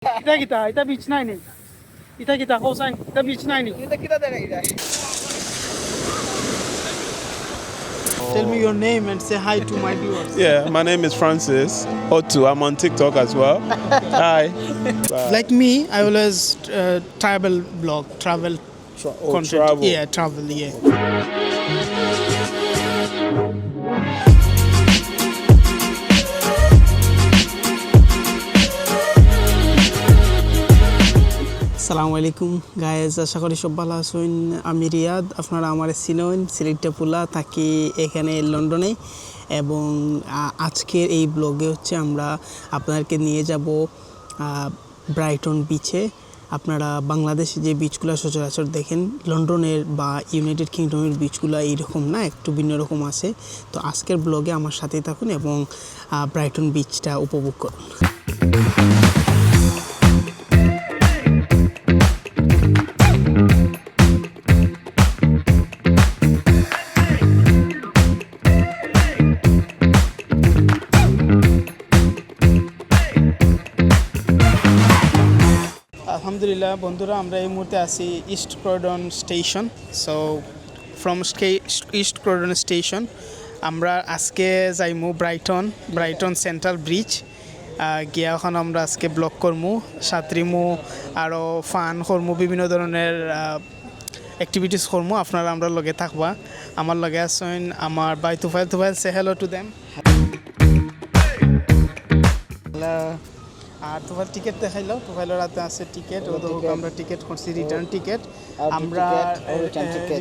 Kita kita, kita beach nine ni. Kita kosan, kita beach nine ni. Kita dekai jai. Tell me your name and say hi to my viewers. Yeah, my name is Francis Otu. I'm on TikTok as well. Hi. Bye. Like me, I always travel blog, travel content. Travel. Yeah, travel. Yeah. আসসালামু আলাইকুম guys, আশা করি সব ভালো আছেন। আমি রিয়াদ, আপনারা আমার চিনেন, সিলেটপুলা থাকি এখানে লন্ডনে। এবং আজকের এই ব্লগে হচ্ছে আমরা আপনাদেরকে নিয়ে যাব ব্রাইটন বিচে। আপনারা বাংলাদেশে যে বিচগুলো সচরাচর দেখেন, লন্ডনের বা ইউনাইটেড কিংডমের বিচগুলো এইরকম না, একটু ভিন্ন রকম আছে। তো আজকের ব্লগে আমার সাথেই থাকুন এবং ব্রাইটন বিচটা উপভোগ করুন। আলহামদুলিল্লাহ বন্ধুরা, আমরা এই মুহূর্তে আছি east Croydon station. So from east Croydon station আমরা আজকে যাইমু ব্রাইটন সেন্ট্রাল ব্রিজ গিয়া। এখন আমরা আজকে ব্লগ করমু, সাঁতরিমু, আরও ফান করমু, বিভিন্ন ধরনের অ্যাক্টিভিটিস করমু। আপনারা আমরা লগে থাকবা, আমার লগে আছেন আমার বাই তুফাইল। সে হ্যালো টু দেম। আর তোমার টিকিট দেখাইলো, তুফাইলের রাতে আছে টিকিট, আমরা টিকিট করছি, রিটার্ন টিকিট। আমরা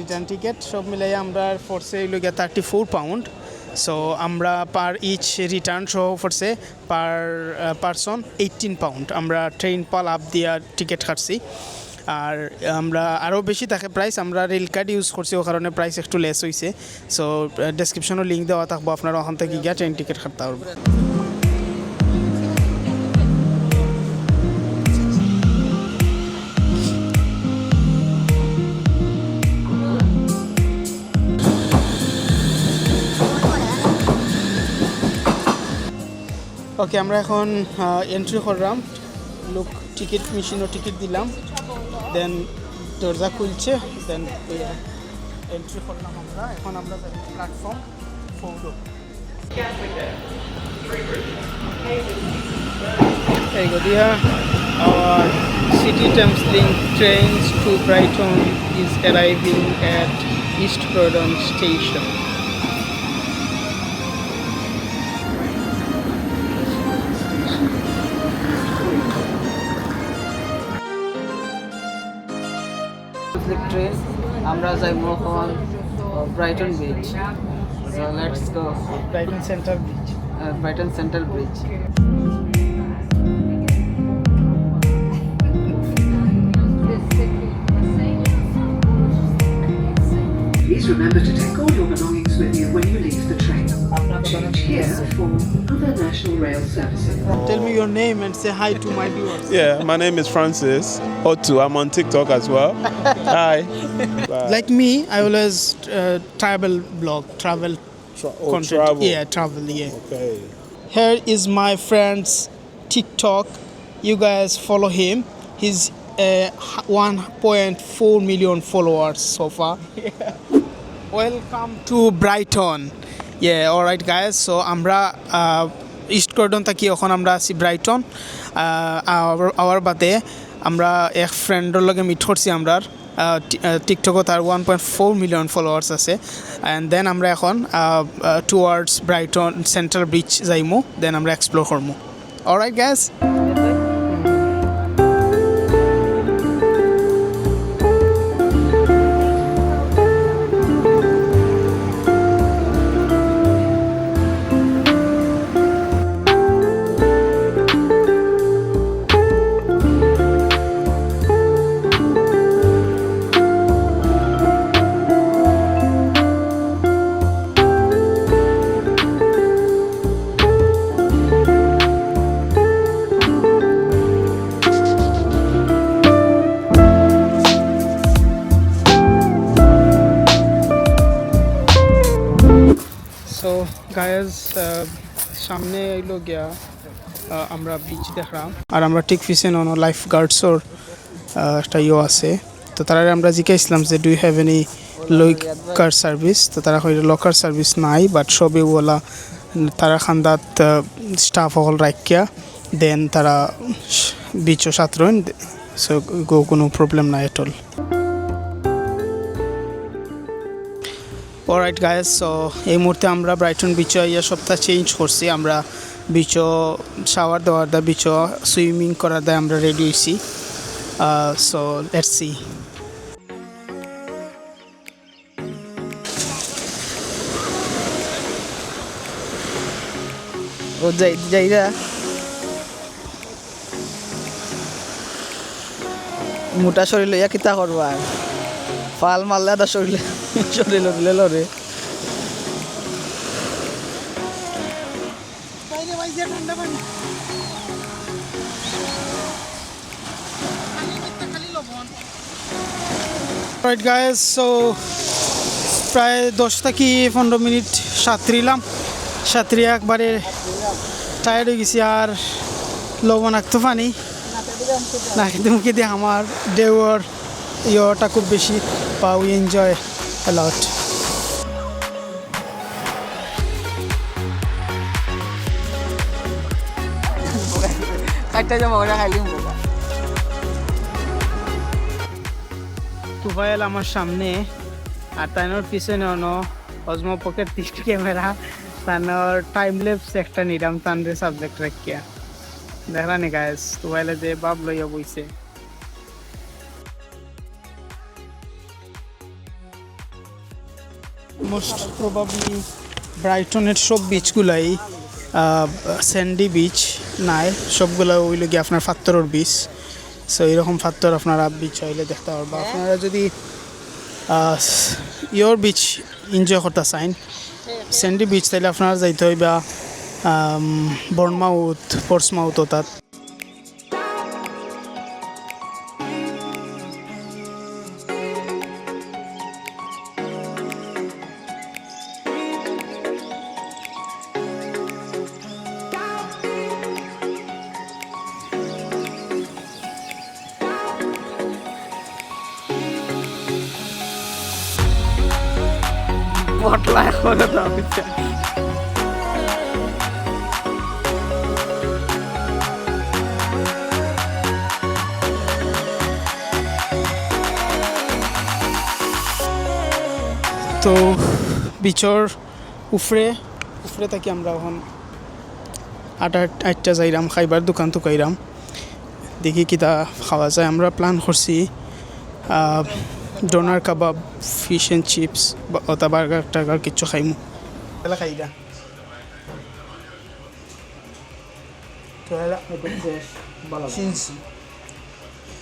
রিটার্ন টিকিট সব মিলাই আমরা ফোরসে হইল গিয়া 34 পাউন্ড। সো আমরা পার ইচ রিটার্ন সহ ফোরসে পার পারসন 18 পাউন্ড। আমরা ট্রেন পাল আপ দিয়া টিকিট কাটছি। আর আমরা আরও বেশি থাকে প্রাইস, আমরা রেল কার্ড ইউজ করছি, ও কারণে প্রাইস একটু লেস হয়েছে। সো ডেসক্রিপশনও লিঙ্ক দেওয়া থাকবো, আপনারা ওখান থেকে গিয়া ট্রেন টিকিট কাটতে পারবেন। ওকে, আমরা এখন এন্ট্রি করলাম, লোক টিকিট মেশিনও টিকিট দিলাম, দেন দরজা খুলছে, দেন এন্ট্রি করলাম আমরা। এখন আমরা প্ল্যাটফর্ম 4 এই গদিয়া our City Thames Link trains to Brighton is arriving at East Croydon Station. Train আমরা যাইব এখন Brighton beach. So let's go Brighton central bridge. Brighton central bridge. Please remember to take all your belongings with you when you leave the train. Change here for other national rail services. Tell me your name and say hi to my viewers. Yeah, my name is Francis Otu. I'm on TikTok as well. Hi. Bye. Like me, I always travel blog, travel content. Travel. Yeah, travel. Yeah. Okay. Here is my friend's TikTok. You guys follow him. He's 1.4 million followers so far. Welcome to Brighton. Yeah, all right guys. So আমরা east Croydon থাকি, এখন আমরা আছি Brighton. Hour বাদে আমরা এক ফ্রেন্ডের লগে মিট করছি। আমরা টিকটকও তার 1.4 মিলিয়ন ফলোয়ার্স আছে। অ্যান্ড দেন আমরা এখন টুয়ার্ডস ব্রাইটন সেন্ট্রাল ব্রিজ যাইমু, দেন আমরা এক্সপ্লোর করবো। Alright guys. সো গায়েস, সামনে এলো গিয়া আমরা বিচ দেখলাম আর আমরা ঠিক পিছনে অন্য লাইফ গার্ডসর একটা আছে তো তারা আমরা জিজ্ঞাসলাম যে do you have any locker service তো তারা কইল লকার সার্ভিস নাই বাট সবে ওলা তারা খান্দাত স্টাফ হল রাখিয়া দেন তারা বিচও সাঁতরেন সো কোনো প্রবলেম নাই at all alright guys so এই মুহূর্তে আমরা ব্রাইটন বিচে ইয়া সপ্তাহ চেঞ্জ করছি আমরা বিচও শাওয়ার দেওয়ার দা বিচও সুইমিং করার দা আমরা রেডি হয়েছি সো লেটস সি ও যাইরা মোটা শরীর লইয়া কিতা করবা ফাল মারলে দা শরীর দিলে লরে রাইট গাইস সো প্রায় 10 থেকে 15 মিনিট সাঁতরিয়া একবারে টায়ার্ড হয়ে গেছি আর লবণাক্ত পানি না কিন্তু মুখে দিয়ে আমার ডেওয়ার ইয়েটা খুব বেশি বা we enjoy a lot Tufail আমার সামনে আর তাইনোর পিছনে অনো অজমো পকেট 30 ক্যামেরা তানোর টাইম ল্যাপস একটা নিলাম তানরে সাবজেক্ট রাখিয়া দেখলানি গাইস তুফাইলে যে বাপ লইয়া বইছে মোস্ট প্রবাবলি ব্রাইটনের সব বিচগুলাই স্যান্ডি বিচ নাই সবগুলো ওইল গিয়ে আপনার পাথরের বিচ সো এরকম পাথর আপনারা বিচ হইলে দেখতে পারবা আপনারা যদি ইয়োর বিচ এনজয় করতে চান স্যান্ডি বিচ তাইলে আপনারা যাইতে হইবা বর্নমাউথ পোর্টসমাউথ তাত বটলা করে দাও তো বিচর উফরে থাকি আমরা এখন 8টা যাইরাম খাইবার দোকান তো কাইরাম দেখি কিতা খাওয়া যায় আমরা প্ল্যান করছি doner kebab fish and chips বা ওটা বার্গার টার্গার কিছু খাইমু এলা খাইরা তো এলা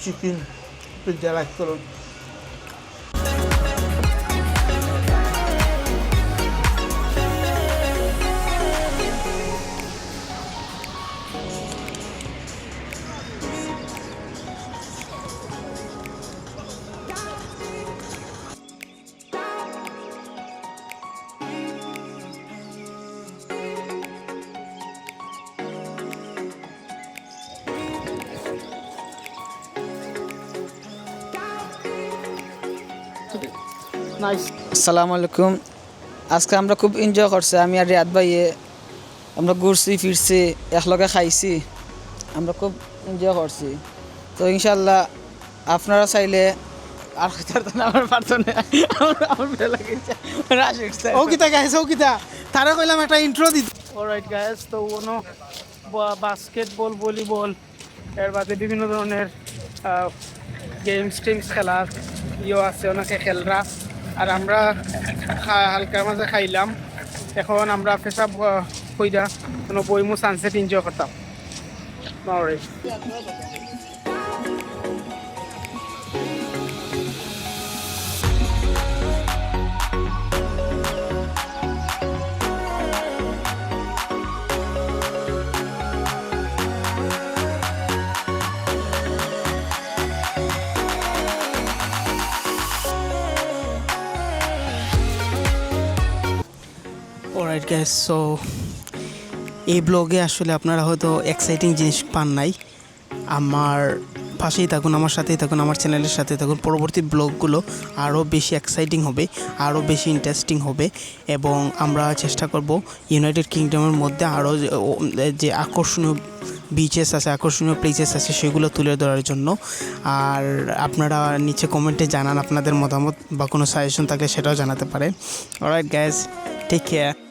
চিকেন পিজ্জা লাইক করুন আসসালামু আলাইকুম আজকে আমরা খুব এনজয় করছি আমি আর রিয়াদ ভাইয়ে আমরা ঘুরছি ফিরছি একলগে খাইছি আমরা খুব এনজয় করছি তো ইনশাল্লাহ আপনারা চাইলে আর আমার পারতনে আমার ভালো লাগছে ও কিতা গাইস ও কিতা তারা কইলাম একটা ইন্ট্রো দিতে অলরাইট গাইস তো ওনো বাস্কেটবল ভলিবল এর বাদে বিভিন্ন ধরনের গেমস টিমস খেলার আছে ওনাকে খেলরা আর আমরা হালকার মাঝে খাইলাম এখন আমরা পেশাব কইরা কোনো বইমু সানসেট এনজয় করতাম অলরাইট Alright guys, so এই ব্লগে আসলে আপনারা হয়তো এক্সাইটিং জিনিস পান নাই। আমার পাশেই থাকুন, আমার সাথেই থাকুন, আমার চ্যানেলের সাথে থাকুন। পরবর্তী ব্লগগুলো আরও বেশি এক্সাইটিং হবে, আরও বেশি ইন্টারেস্টিং হবে এবং আমরা চেষ্টা করব ইউনাইটেড কিংডমের মধ্যে আরও যে আকর্ষণীয় বিচেস আছে, আকর্ষণীয় প্লেসেস আছে সেগুলো তুলে ধরার জন্য। আর আপনারা নিচে কমেন্টে জানান আপনাদের মতামত বা কোনো সাজেশন থাকলে সেটাও জানাতে পারেন। Alright guys, take care.